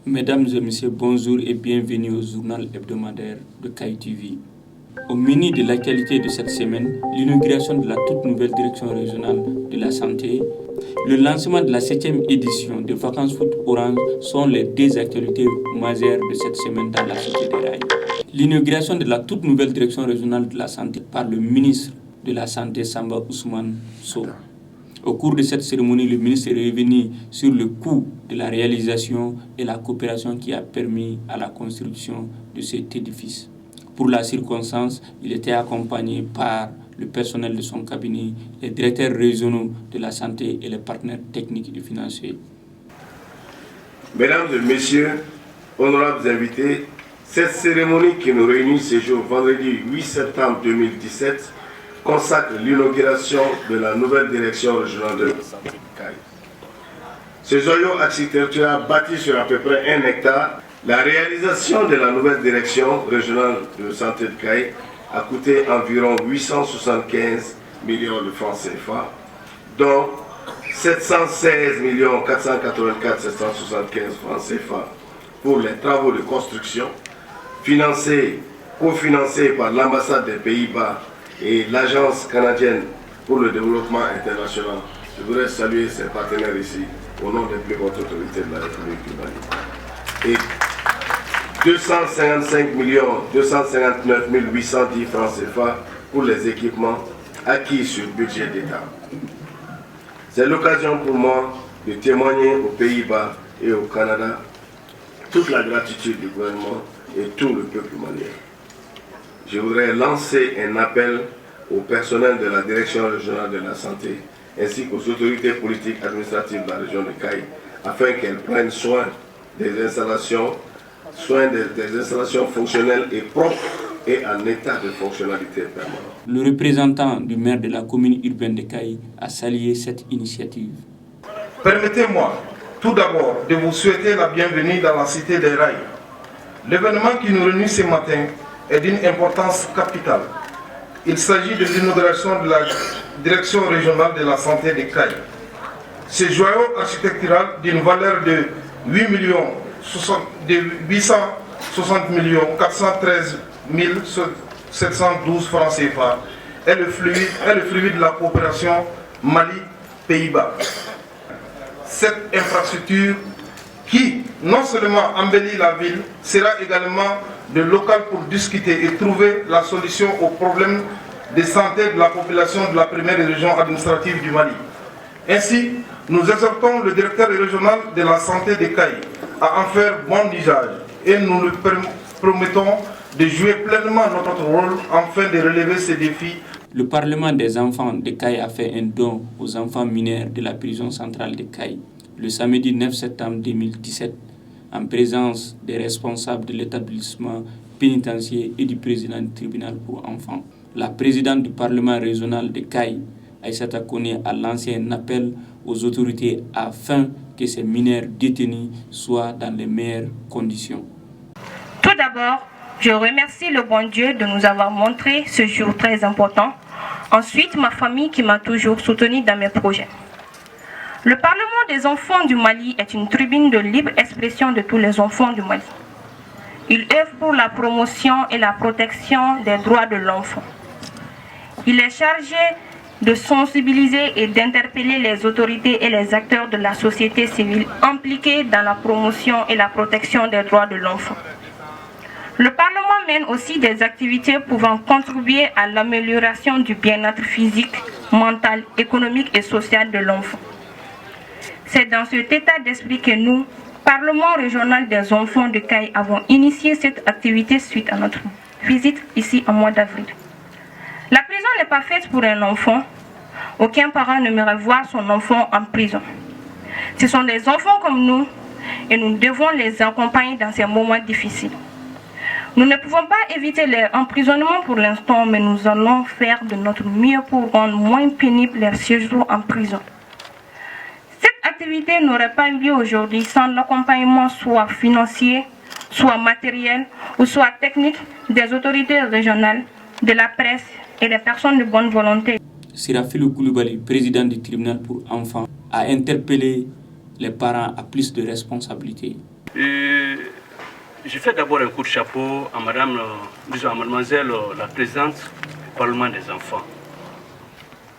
Mesdames et messieurs, bonjour et bienvenue au journal hebdomadaire de KAI TV. Au menu de l'actualité de cette semaine, l'inauguration de la toute nouvelle direction régionale de la santé, le lancement de la 7e édition de Vacances Foot Orange sont les deux actualités majeures de cette semaine dans la cité des rails. L'inauguration de la toute nouvelle direction régionale de la santé par le ministre de la Santé Samba Ousmane Sow. Au cours de cette cérémonie, le ministre est revenu sur le coût de la réalisation et la coopération qui a permis à la construction de cet édifice. Pour la circonstance, il était accompagné par le personnel de son cabinet, les directeurs régionaux de la santé et les partenaires techniques et financiers. Mesdames et messieurs, honorables invités, cette cérémonie qui nous réunit ce jour, vendredi 8 septembre 2017, consacre l'inauguration de la nouvelle direction régionale de la santé de KAI. Ce joyau architectural bâti sur à peu près 1 hectare, la réalisation de la nouvelle direction régionale de santé de KAI a coûté environ 875 millions de francs CFA, dont 716 484 775 francs CFA pour les travaux de construction, cofinancés par l'ambassade des Pays-Bas et l'Agence canadienne pour le développement international. Je voudrais saluer ses partenaires ici, au nom des plus hautes autorités de la République du Mali. Et 255 259 810 francs CFA pour les équipements acquis sur le budget d'État. C'est l'occasion pour moi de témoigner aux Pays-Bas et au Canada toute la gratitude du gouvernement et tout le peuple malien. Je voudrais lancer un appel au personnel de la direction régionale de la santé ainsi qu'aux autorités politiques administratives de la région de KAI afin qu'elles prennent soin des installations fonctionnelles et propres et en état de fonctionnalité permanente. Le représentant du maire de la commune urbaine de KAI a salué cette initiative. Permettez-moi tout d'abord de vous souhaiter la bienvenue dans la cité des rails. L'événement qui nous réunit ce matin est d'une importance capitale. Il s'agit de l'inauguration de la direction régionale de la santé de KAI. Ce joyau architectural d'une valeur de 860 413 712 francs CFA est le fruit de la coopération Mali-Pays-Bas. Cette infrastructure qui non seulement embellit la ville, sera également de local pour discuter et trouver la solution aux problèmes de santé de la population de la première région administrative du Mali. Ainsi, nous exhortons le directeur régional de la santé de KAI à en faire bon usage et nous lui promettons de jouer pleinement notre rôle afin de relever ces défis. Le Parlement des enfants de KAI a fait un don aux enfants mineurs de la prison centrale de KAI le samedi 9 septembre 2017 en présence des responsables de l'établissement pénitentiaire et du président du tribunal pour enfants. La présidente du Parlement régional de KAI, Aïssata Kone, a lancé un appel aux autorités afin que ces mineurs détenus soient dans les meilleures conditions. Tout d'abord, je remercie le bon Dieu de nous avoir montré ce jour très important. Ensuite, ma famille qui m'a toujours soutenu dans mes projets. Le Parlement des enfants du Mali est une tribune de libre expression de tous les enfants du Mali. Il œuvre pour la promotion et la protection des droits de l'enfant. Il est chargé de sensibiliser et d'interpeller les autorités et les acteurs de la société civile impliqués dans la promotion et la protection des droits de l'enfant. Le Parlement mène aussi des activités pouvant contribuer à l'amélioration du bien-être physique, mental, économique et social de l'enfant. C'est dans cet état d'esprit que nous, Parlement régional des enfants de KAI, avons initié cette activité suite à notre visite ici en mois d'avril. La prison n'est pas faite pour un enfant. Aucun parent n'aimerait voir son enfant en prison. Ce sont des enfants comme nous et nous devons les accompagner dans ces moments difficiles. Nous ne pouvons pas éviter leur emprisonnement pour l'instant, mais nous allons faire de notre mieux pour rendre moins pénible leur séjour en prison. Cette activité n'aurait pas lieu aujourd'hui sans l'accompagnement soit financier, soit matériel ou soit technique des autorités régionales, de la presse et des personnes de bonne volonté. Sirafilou Koulibaly, président du tribunal pour enfants, a interpellé les parents à plus de responsabilités. Je fais d'abord un coup de chapeau à mademoiselle la présidente du Parlement des enfants,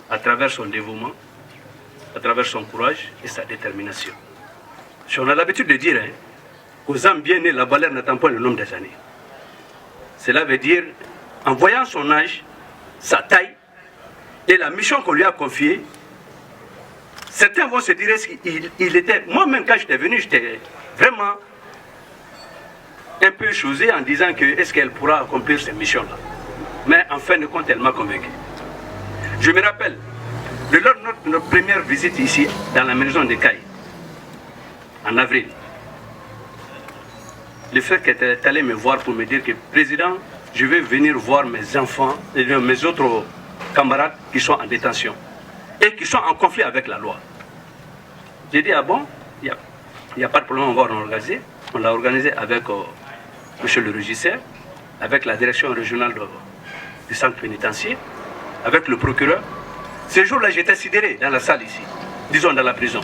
à travers son dévouement, à travers son courage et sa détermination. On a l'habitude de dire qu'aux âmes bien nées, la valeur n'attend pas le nombre des années. Cela veut dire, en voyant son âge, sa taille et la mission qu'on lui a confiée, certains vont se dire qu'il était... Moi-même, quand j'étais venu, j'étais vraiment un peu choqué en disant que est-ce qu'elle pourra accomplir cette mission-là. Mais en fin de compte, elle m'a convaincu. Je me rappelle, lors de notre première visite ici, dans la maison de Caille, en avril, le frère qui était allé me voir pour me dire que, président, je vais venir voir mes enfants et mes autres camarades qui sont en détention et qui sont en conflit avec la loi. J'ai dit, ah bon, il n'y a pas de problème, on va l'organiser. On l'a organisé avec monsieur le régisseur, avec la direction régionale du centre pénitentiaire, avec le procureur. Ce jour-là, j'étais sidéré dans la salle ici, disons dans la prison.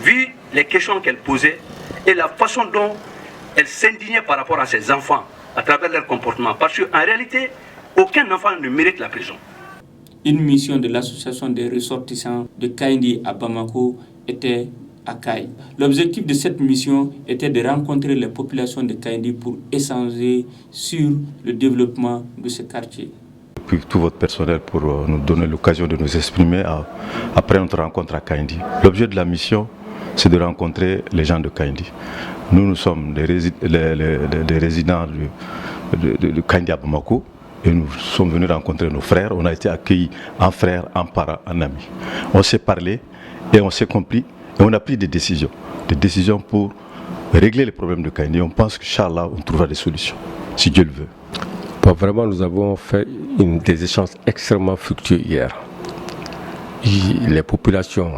Vu les questions qu'elle posait et la façon dont elle s'indignait par rapport à ses enfants à travers leur comportement. Parce qu'en réalité, aucun enfant ne mérite la prison. Une mission de l'association des ressortissants de Kaindi à Bamako était à Kaï. L'objectif de cette mission était de rencontrer les populations de Kaindi pour échanger sur le développement de ce quartier. Puis tout votre personnel pour nous donner l'occasion de nous exprimer après notre rencontre à Kaindi. L'objet de la mission, c'est de rencontrer les gens de Kaindi. Nous sommes des résidents de Kaindi à Bamako et nous sommes venus rencontrer nos frères. On a été accueillis en frères, en parents, en amis. On s'est parlé et on s'est compris et on a pris des décisions pour régler les problèmes de Kaindi. On pense qu'Inch'Allah, on trouvera des solutions, si Dieu le veut. Bon, vraiment, nous avons fait des échanges extrêmement fructueux hier. Les populations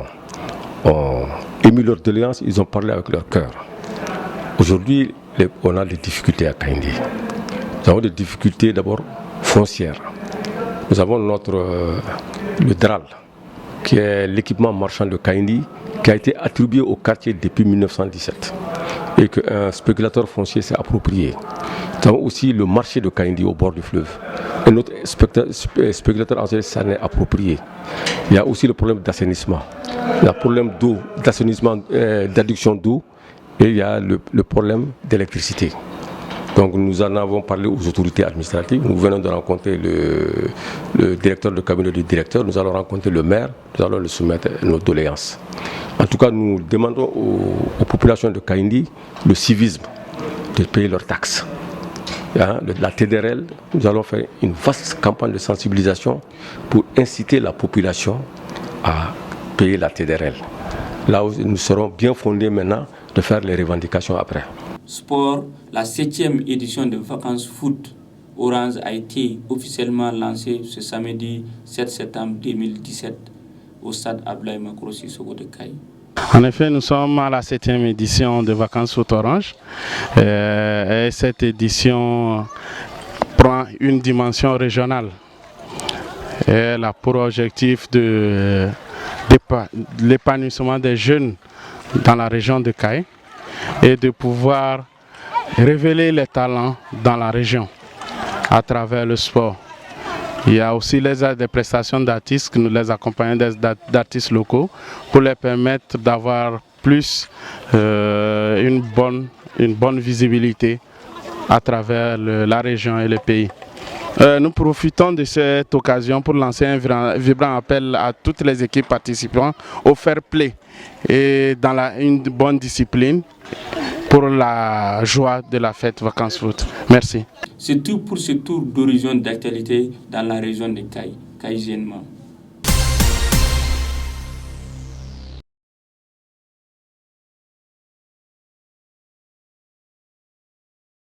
ont émis leur doléance, ils ont parlé avec leur cœur. Aujourd'hui, on a des difficultés à Kaindi. Nous avons des difficultés d'abord foncières. Nous avons le DRAL, qui est l'équipement marchand de Kaindi, qui a été attribué au quartier depuis 1917 et qu'un spéculateur foncier s'est approprié. Nous avons aussi le marché de Kaindi au bord du fleuve. Un autre spéculateur ancien s'en est approprié. Il y a aussi le problème d'assainissement. Il y a le problème d'eau, d'assainissement, d'adduction d'eau. Et il y a le problème d'électricité. Donc nous en avons parlé aux autorités administratives. Nous venons de rencontrer le directeur de cabinet du directeur. Nous allons rencontrer le maire. Nous allons le soumettre nos doléances. En tout cas, nous demandons aux populations de Kaindi le civisme, de payer leurs taxes. La TDRL, nous allons faire une vaste campagne de sensibilisation pour inciter la population à payer la TDRL. Là où nous serons bien fondés maintenant de faire les revendications après. Sport, la 7e édition de Vacances Foot Orange a été officiellement lancée ce samedi 7 septembre 2017 au stade Abdoulaye Makoro Sissoko de Kaï. En effet, nous sommes à la 7e édition de Vacances Foot Orange. Et cette édition prend une dimension régionale. Elle a pour objectif de l'épanouissement des jeunes dans la région de Kaï et de pouvoir révéler les talents dans la région à travers le sport. Il y a aussi des prestations d'artistes que nous les accompagnons d'artistes locaux pour les permettre d'avoir plus une bonne visibilité à travers la région et le pays. Nous profitons de cette occasion pour lancer un vibrant appel à toutes les équipes participantes au fair play et dans une bonne discipline pour la joie de la fête Vacances Foot. Merci. C'est tout pour ce tour d'horizon d'actualité dans la région de Kaï, Kaï-Zienma.